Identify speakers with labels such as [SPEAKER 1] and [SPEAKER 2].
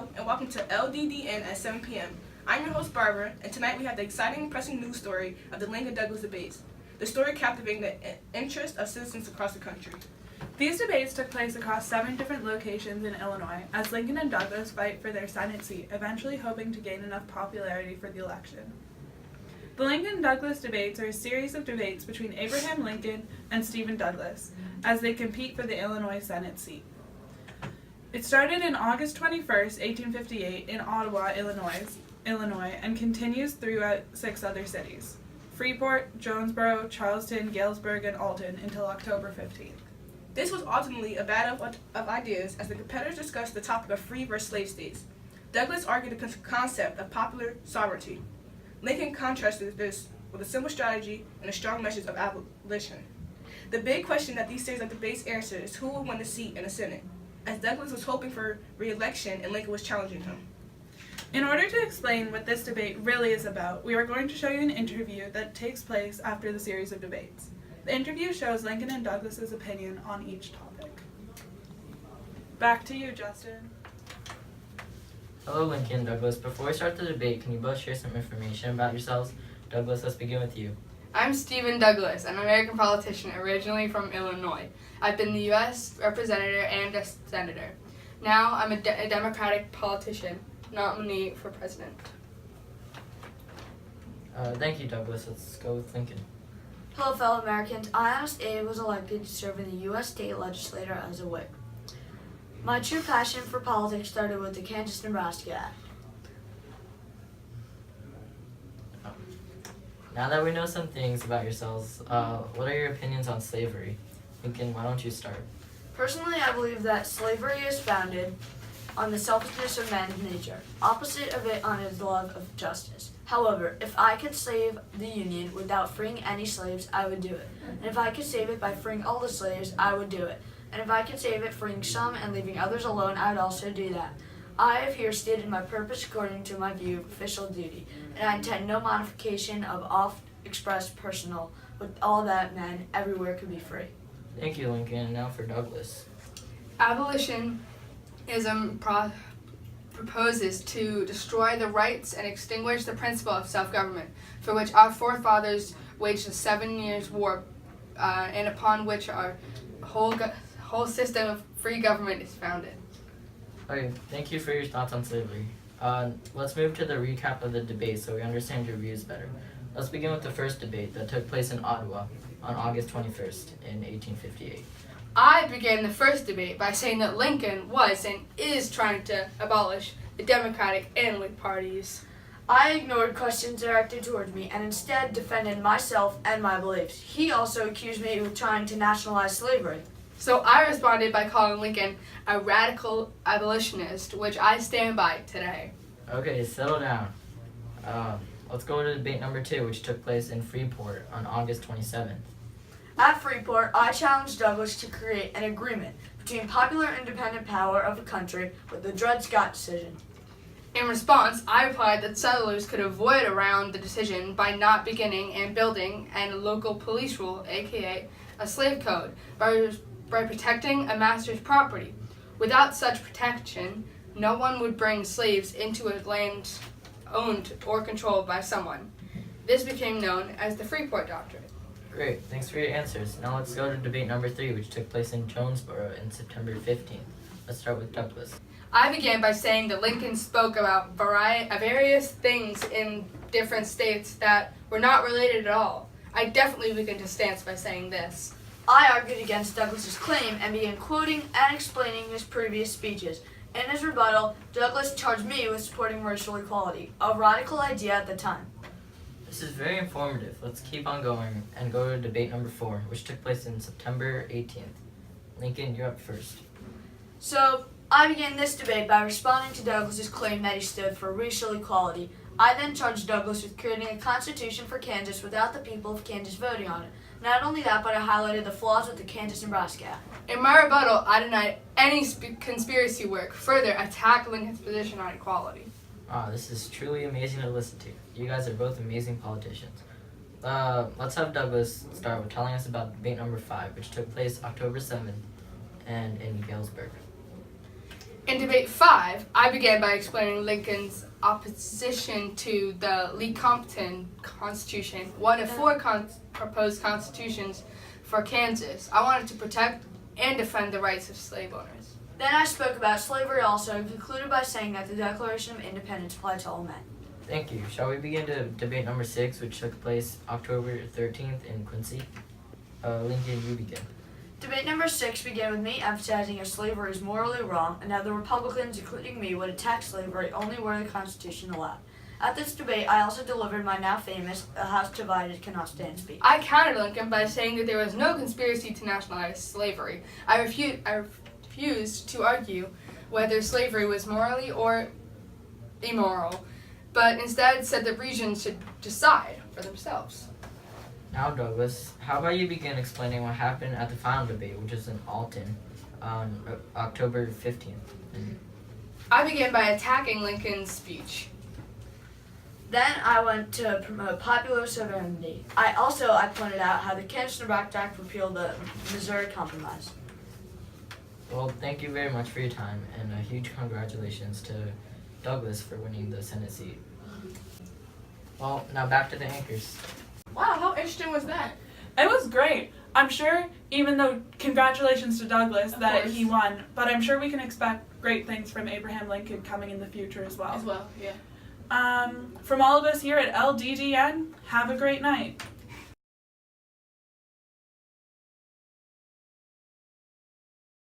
[SPEAKER 1] Hello, and welcome to LDDN at 7 p.m. I'm your host, Barbara, and tonight we have the exciting and pressing news story of the Lincoln-Douglas debates. The story captivating the interest of citizens across the country.
[SPEAKER 2] These debates took place across 7 different locations in Illinois as Lincoln and Douglas fight for their Senate seat, eventually hoping to gain enough popularity for the election. The Lincoln-Douglas debates are a series of debates between Abraham Lincoln and Stephen Douglas as they compete for the Illinois Senate seat. It started in August 21st, 1858 in Ottawa, Illinois, and continues throughout 6 other cities: Freeport, Jonesboro, Charleston, Galesburg, and Alton until October 15th.
[SPEAKER 1] This was ultimately a battle of ideas as the competitors discussed the topic of free versus slave states. Douglas argued the concept of popular sovereignty. Lincoln contrasted this with a simple strategy and a strong message of abolition. The big question that these series of debates answered is who will win the seat in the Senate, as Douglas was hoping for re-election and Lincoln was challenging him.
[SPEAKER 2] In order to explain what this debate really is about, we are going to show you an interview that takes place after the series of debates. The interview shows Lincoln and Douglas's opinion on each topic. Back to you, Justin.
[SPEAKER 3] Hello, Lincoln, Douglas. Before we start the debate, can you both share some information about yourselves? Douglas, let's begin with you.
[SPEAKER 4] I'm Stephen Douglas, an American politician originally from Illinois. I've been the U.S. representative and a senator. Now I'm a Democratic politician, nominee for president.
[SPEAKER 3] Thank you, Douglas. Let's go with Lincoln.
[SPEAKER 5] Hello, fellow Americans. I, Honest Abe, was elected to serve in the U.S. State Legislature as a whip. My true passion for politics started with the Kansas-Nebraska Act.
[SPEAKER 3] Now that we know some things about yourselves, what are your opinions on slavery? Lincoln, why don't you start?
[SPEAKER 5] Personally, I believe that slavery is founded on the selfishness of man's nature. Opposite of it on his love of justice. However, if I could save the Union without freeing any slaves, I would do it. And if I could save it by freeing all the slaves, I would do it. And if I could save it freeing some and leaving others alone, I would also do that. I have here stated my purpose according to my view of official duty, and I intend no modification of oft-expressed personal, with all that men everywhere could be free.
[SPEAKER 3] Thank you, Lincoln. And now for Douglas.
[SPEAKER 4] Abolitionism proposes to destroy the rights and extinguish the principle of self-government, for which our forefathers waged a 7 years war, and upon which our whole system of free government is founded.
[SPEAKER 3] Okay, thank you for your thoughts on slavery. Let's move to the recap of the debate so we understand your views better. Let's begin with the first debate that took place in Ottawa on August 21st in 1858.
[SPEAKER 4] I began the first debate by saying that Lincoln was and is trying to abolish the Democratic and Whig parties.
[SPEAKER 5] I ignored questions directed towards me and instead defended myself and my beliefs. He also accused me of trying to nationalize slavery.
[SPEAKER 4] So I responded by calling Lincoln a radical abolitionist, which I stand by today.
[SPEAKER 3] Okay, settle down. Let's go to debate number 2, which took place in Freeport on August 27th.
[SPEAKER 5] At Freeport, I challenged Douglas to create an agreement between popular independent power of the country with the Dred Scott decision.
[SPEAKER 4] In response, I replied that settlers could avoid around the decision by not beginning and building a local police rule, aka a slave code, by protecting a master's property. Without such protection, no one would bring slaves into a land owned or controlled by someone. This became known as the Freeport Doctrine.
[SPEAKER 3] Great, thanks for your answers. Now let's go to debate number 3, which took place in Jonesboro on September 15th. Let's start with Douglas.
[SPEAKER 4] I began by saying that Lincoln spoke about various things in different states that were not related at all. I definitely weakened his stance by saying this.
[SPEAKER 5] I argued against Douglas's claim and began quoting and explaining his previous speeches. In his rebuttal, Douglas charged me with supporting racial equality, a radical idea at the time.
[SPEAKER 3] This is very informative. Let's keep on going and go to debate number 4, which took place in September 18th. Lincoln, you're up first.
[SPEAKER 5] So, I began this debate by responding to Douglas's claim that he stood for racial equality. I then charged Douglas with creating a constitution for Kansas without the people of Kansas voting on it. Not only that, but I highlighted the flaws with the Kansas-Nebraska Act.
[SPEAKER 4] In my rebuttal, I denied any conspiracy work, further attacked Lincoln's position on equality.
[SPEAKER 3] This is truly amazing to listen to. You guys are both amazing politicians. Let's have Douglas start with telling us about debate number 5, which took place October 7th and in Galesburg.
[SPEAKER 4] In debate 5, I began by explaining Lincoln's opposition to the Lecompton Constitution, one of 4 proposed constitutions for Kansas. I wanted to protect and defend the rights of slave owners.
[SPEAKER 5] Then I spoke about slavery also and concluded by saying that the Declaration of Independence applied to all men.
[SPEAKER 3] Thank you. Shall we begin to debate number 6, which took place October 13th in Quincy? Lincoln, you begin.
[SPEAKER 5] Debate number 6 began with me emphasizing that slavery is morally wrong and that the Republicans, including me, would attack slavery only where the Constitution allowed. At this debate, I also delivered my now famous "A house divided cannot stand" speech.
[SPEAKER 4] I countered Lincoln by saying that there was no conspiracy to nationalize slavery. I refused to argue whether slavery was morally or immoral, but instead said that regions should decide for themselves.
[SPEAKER 3] Now, Douglas, how about you begin explaining what happened at the final debate, which is in Alton on October 15th?
[SPEAKER 4] I began by attacking Lincoln's speech.
[SPEAKER 5] Then I went to promote popular sovereignty. I pointed out how the Kansas-Nebraska Act repealed the Missouri Compromise.
[SPEAKER 3] Well, thank you very much for your time, and a huge congratulations to Douglas for winning the Senate seat. Well, now back to the anchors.
[SPEAKER 1] Wow, how interesting was that?
[SPEAKER 2] It was great. I'm sure, even though congratulations to Douglas
[SPEAKER 1] Of
[SPEAKER 2] that
[SPEAKER 1] course.
[SPEAKER 2] he won, but I'm sure we can expect great things from Abraham Lincoln coming in the future as well.
[SPEAKER 1] As well, yeah.
[SPEAKER 2] From all of us here at LDDN, have a great night.